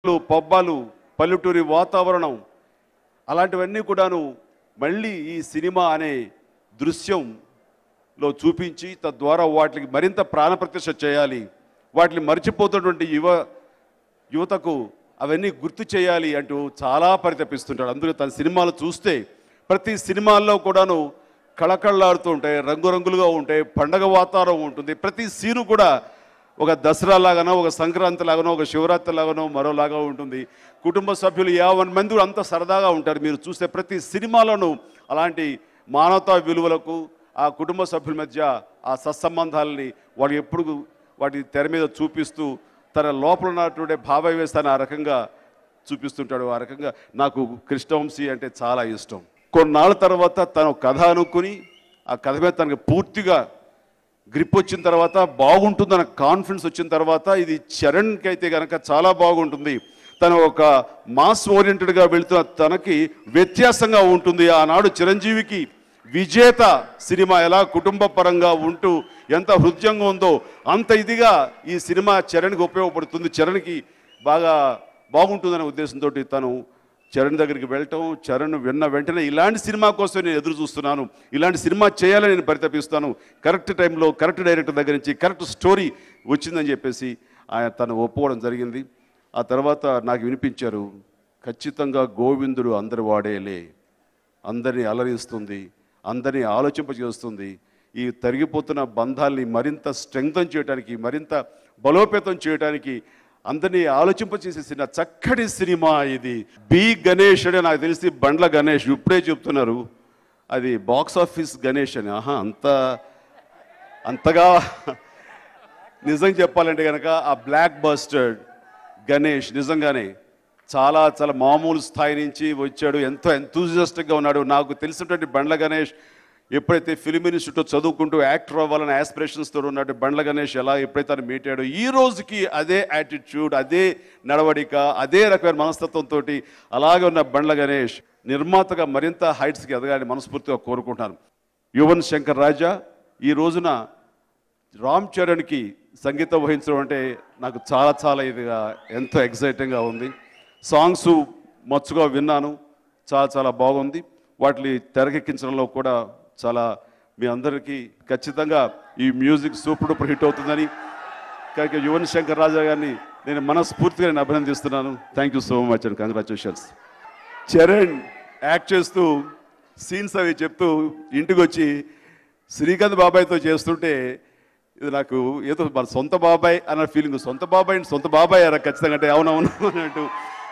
పబ్బాలు, పల్లెటూరి వాతావరణం అలాంటివన్నీ కూడాను మళ్ళీ ఈ సినిమా అనే దృశ్యంలో చూపించి తద్వారా వాటికి మరింత ప్రాణప్రతిష్ఠ చేయాలి. వాటిని మర్చిపోతున్నటువంటి యువతకు అవన్నీ గుర్తు చేయాలి అంటూ చాలా పరితపిస్తుంటాడు. అందుకే తన సినిమాలు చూస్తే ప్రతి సినిమాల్లో కూడాను కళకళలాడుతూ ఉంటాయి, రంగురంగులుగా ఉంటాయి, పండగ వాతావరణం ఉంటుంది. ప్రతి సీను కూడా ఒక దసరా లాగానో, ఒక సంక్రాంతి లాగానో, ఒక శివరాత్రి లాగానో మరోలాగా ఉంటుంది. కుటుంబ సభ్యులు 50 మంది అంత సరదాగా ఉంటారు. మీరు చూస్తే ప్రతి సినిమాలోనూ అలాంటి మానవతా విలువలకు ఆ కుటుంబ సభ్యుల మధ్య ఆ సత్సంబంధాలని వాడు ఎప్పుడు వాటి తెర మీద చూపిస్తూ తన లోపల ఉన్నటువంటి భావావేశాన్ని ఆ రకంగా చూపిస్తుంటాడు. ఆ రకంగా నాకు కృష్ణవంశీ అంటే చాలా ఇష్టం. కొన్నాళ్ళ తర్వాత తను కథ అనుకుని ఆ కథ మీద తనకు పూర్తిగా గ్రిప్ వచ్చిన తర్వాత బాగుంటుందన్న కాన్ఫిడెన్స్ వచ్చిన తర్వాత ఇది చరణ్కి అయితే కనుక చాలా బాగుంటుంది, తను ఒక మాస్ ఓరియంటెడ్గా వెళుతున్న తనకి వ్యత్యాసంగా ఉంటుంది. ఆనాడు చిరంజీవికి విజేత సినిమా ఎలా కుటుంబ పరంగా ఉంటూ ఎంత హృదయంగా ఉందో అంత ఇదిగా ఈ సినిమా చరణ్కి ఉపయోగపడుతుంది. చరణ్కి బాగుంటుందనే ఉద్దేశంతో తను చరణ్ దగ్గరికి వెళ్ళటం, చరణ్ విన్న వెంటనే ఇలాంటి సినిమా కోసం నేను ఎదురు చూస్తున్నాను, ఇలాంటి సినిమా చేయాలని నేను పరితపిస్తాను, కరెక్ట్ టైంలో కరెక్ట్ డైరెక్టర్ దగ్గర నుంచి కరెక్ట్ స్టోరీ వచ్చిందని చెప్పేసి ఆయన తను ఒప్పుకోవడం జరిగింది. ఆ తర్వాత నాకు వినిపించారు, ఖచ్చితంగా గోవిందుడు అందరి వాడేలే, అందరినీ అలరిస్తుంది, అందరినీ ఆలోచింపజేస్తుంది, ఈ తరిగిపోతున్న బంధాల్ని మరింత స్ట్రెంగ్తన్ చేయడానికి, మరింత బలోపేతం చేయడానికి, అందరినీ ఆలోచింపచేసేసిన చక్కటి సినిమా ఇది. బి గణేష్ అంటే నాకు తెలిసి బండ్ల గణేష్ ఇప్పుడే చెప్తున్నారు, అది బాక్స్ ఆఫీస్ గణేష్ అని. అంతగా నిజం చెప్పాలంటే కనుక ఆ బ్లాక్ బస్టర్ గణేష్ నిజంగానే చాలా చాలా మామూలు స్థాయి నుంచి వచ్చాడు, ఎంతో ఎంతూజియాస్టిక్గా ఉన్నాడు. నాకు తెలిసినటువంటి బండ్ల గణేష్ ఎప్పుడైతే ఫిలిం ఇన్స్టిట్యూట్లో చదువుకుంటూ యాక్టర్ అవ్వాలని ఆస్పిరేషన్స్తో ఉన్నట్టు బండ్ల గణేష్ ఎలా ఎప్పుడైతే తను మీట్ అయ్యాడో ఈ రోజుకి అదే యాటిట్యూడ్, అదే నడవడిక, అదే రకమైన మనస్తత్వంతో అలాగే ఉన్న బండ్ల గణేష్ నిర్మాతగా మరింత హైట్స్కి ఎదగాలని మనస్ఫూర్తిగా కోరుకుంటాను. యువన్ శంకర్ రాజా ఈ రోజున రామ్ చరణ్కి సంగీతం వహించడం అంటే నాకు చాలా చాలా ఇదిగా ఎంతో ఎక్సైటింగ్గా ఉంది. సాంగ్స్ మచ్చుగా విన్నాను, చాలా చాలా బాగుంది. వాటిని తెరకెక్కించడంలో కూడా చాలా మీ అందరికీ ఖచ్చితంగా ఈ మ్యూజిక్ సూపర్ డూపర్ హిట్ అవుతుందని కనుక యువన్ శంకర్ రాజా గారిని నేను మనస్ఫూర్తిగా నేను అభినందిస్తున్నాను. Thank you so much and congratulations. Charan act చేస్తూ సీన్స్ అవి చెప్తూ ఇంటికి వచ్చి శ్రీకాంత్ బాబాయ్తో చేస్తుంటే ఇది నాకు ఏదో మన సొంత బాబాయ్ అన్న ఫీలింగ్, సొంత బాబాయ్ అరా ఖచ్చితంగా అంటే అవునవును అన్నట్టు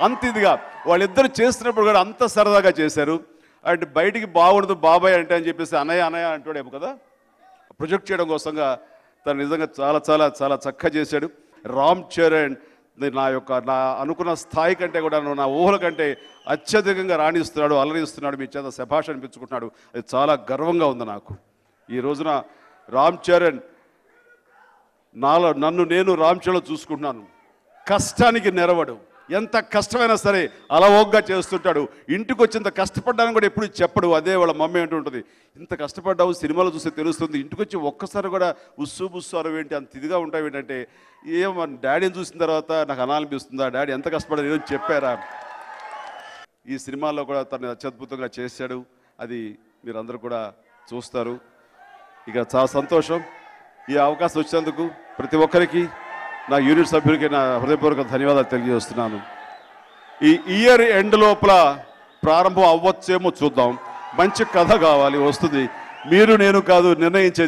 అంత ఇదిగా వాళ్ళిద్దరు చేస్తున్నప్పుడు కూడా అంత సరదాగా చేశారు. అంటే బయటికి బాగుండదు బాబాయ్ అంటే అని చెప్పేసి అన్నయ్య అంటాడేమో కదా, ప్రొజెక్ట్ చేయడం కోసంగా తను నిజంగా చాలా చాలా చాలా చక్కగా చేశాడు. రామ్ చరణ్ నా అనుకున్న స్థాయి కంటే కూడా నా ఊహల కంటే అత్యధికంగా రాణిస్తున్నాడు, అలరిస్తున్నాడు, మీ చేత శభాష్ అనిపించుకుంటున్నాడు. అది చాలా గర్వంగా ఉంది నాకు. ఈ రోజున రామ్ చరణ్ నేను రామ్ చరణ్ చూసుకుంటున్నాను, కష్టానికి నెరవడు, ఎంత కష్టమైనా సరే అలవోగ్గా చేస్తుంటాడు. ఇంటికి వచ్చేంత కష్టపడ్డాను కూడా ఎప్పుడు చెప్పడు. అదే వాళ్ళ మమ్మీ అంటూ ఉంటుంది, ఇంత కష్టపడ్డావు సినిమాలో చూస్తే తెలుస్తుంది, ఇంటికి వచ్చి ఒక్కసారి కూడా బుస్సు అరవేంటి అంత ఇదిగా ఉంటావు ఏంటంటే ఏమో డాడీని చూసిన తర్వాత నాకు అనాలనిపిస్తుందా, డాడీ ఎంత కష్టపడ్డా ఏదో చెప్పారా. ఈ సినిమాలో కూడా తను అత్యద్భుతంగా చేశాడు, అది మీరందరూ కూడా చూస్తారు. ఇక చాలా సంతోషం ఈ అవకాశం వచ్చినందుకు ప్రతి ఒక్కరికి, నా యూనిట్ సభ్యులకి నా హృదయపూర్వక ధన్యవాదాలు తెలియజేస్తున్నాను. ఈ ఇయర్ ఎండ్ లోపల ప్రారంభం అవ్వచ్చేమో చూద్దాం. మంచి కథ కావాలి, వస్తుంది. మీరు నేను కాదు నిర్ణయించేది.